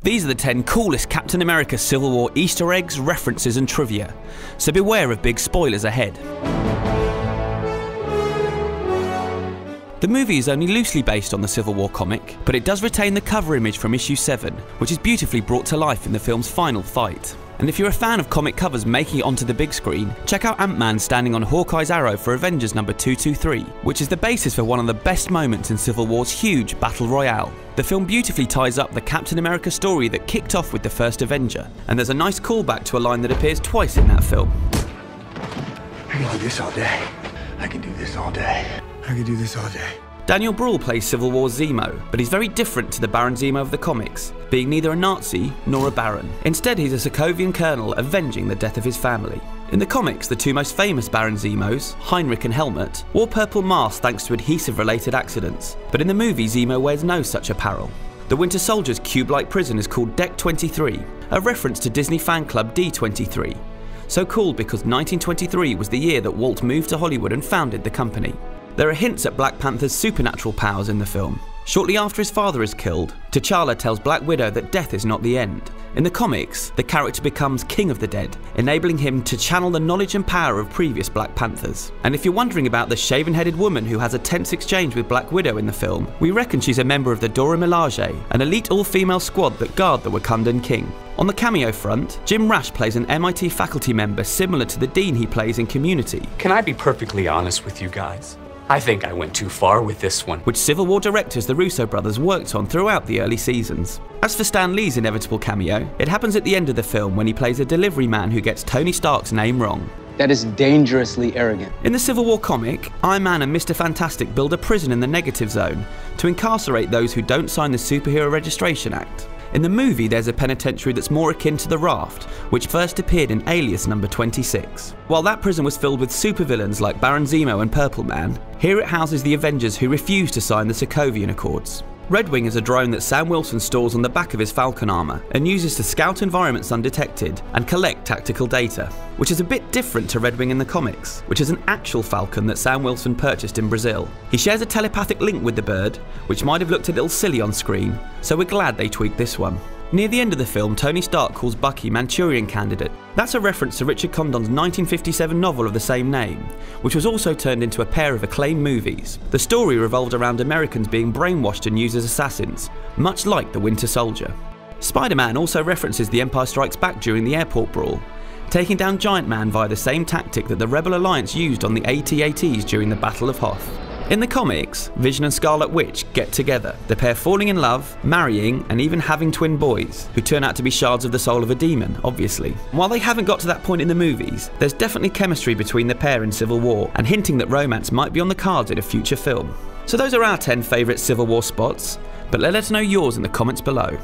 These are the 10 coolest Captain America Civil War Easter eggs, references and trivia, so beware of big spoilers ahead. The movie is only loosely based on the Civil War comic, but it does retain the cover image from issue 7, which is beautifully brought to life in the film's final fight. And if you're a fan of comic covers making it onto the big screen, check out Ant-Man standing on Hawkeye's arrow for Avengers number 223, which is the basis for one of the best moments in Civil War's huge battle royale. The film beautifully ties up the Captain America story that kicked off with the first Avenger, and there's a nice callback to a line that appears twice in that film. I can do this all day. I can do this all day. I can do this all day. Daniel Bruhl plays Civil War's Zemo, but he's very different to the Baron Zemo of the comics, being neither a Nazi nor a Baron. Instead, he's a Sokovian colonel avenging the death of his family. In the comics, the two most famous Baron Zemos, Heinrich and Helmut, wore purple masks thanks to adhesive-related accidents, but in the movie Zemo wears no such apparel. The Winter Soldier's cube-like prison is called D23, a reference to Disney fan club D23. So called because 1923 was the year that Walt moved to Hollywood and founded the company. There are hints at Black Panther's supernatural powers in the film. Shortly after his father is killed, T'Challa tells Black Widow that death is not the end. In the comics, the character becomes King of the Dead, enabling him to channel the knowledge and power of previous Black Panthers. And if you're wondering about the shaven-headed woman who has a tense exchange with Black Widow in the film, we reckon she's a member of the Dora Milaje, an elite all-female squad that guard the Wakandan king. On the cameo front, Jim Rash plays an MIT faculty member similar to the dean he plays in Community. Can I be perfectly honest with you guys? I think I went too far with this one. Which Civil War directors the Russo brothers worked on throughout the early seasons. As for Stan Lee's inevitable cameo, it happens at the end of the film when he plays a delivery man who gets Tony Stark's name wrong. That is dangerously arrogant. In the Civil War comic, Iron Man and Mr. Fantastic build a prison in the negative zone to incarcerate those who don't sign the Superhero Registration Act. In the movie, there's a penitentiary that's more akin to the Raft, which first appeared in Alias number 26. While that prison was filled with supervillains like Baron Zemo and Purple Man, here it houses the Avengers who refuse to sign the Sokovian Accords. Redwing is a drone that Sam Wilson stores on the back of his Falcon armour and uses to scout environments undetected and collect tactical data, which is a bit different to Redwing in the comics, which is an actual Falcon that Sam Wilson purchased in Brazil. He shares a telepathic link with the bird, which might have looked a little silly on screen, so we're glad they tweaked this one. Near the end of the film, Tony Stark calls Bucky Manchurian Candidate. That's a reference to Richard Condon's 1957 novel of the same name, which was also turned into a pair of acclaimed movies. The story revolved around Americans being brainwashed and used as assassins, much like the Winter Soldier. Spider-Man also references The Empire Strikes Back during the airport brawl, taking down Giant Man via the same tactic that the Rebel Alliance used on the AT-ATs during the Battle of Hoth. In the comics, Vision and Scarlet Witch get together, the pair falling in love, marrying, and even having twin boys, who turn out to be shards of the soul of a demon, obviously. While they haven't got to that point in the movies, there's definitely chemistry between the pair in Civil War, and hinting that romance might be on the cards in a future film. So those are our 10 favourite Civil War spots, but let us know yours in the comments below.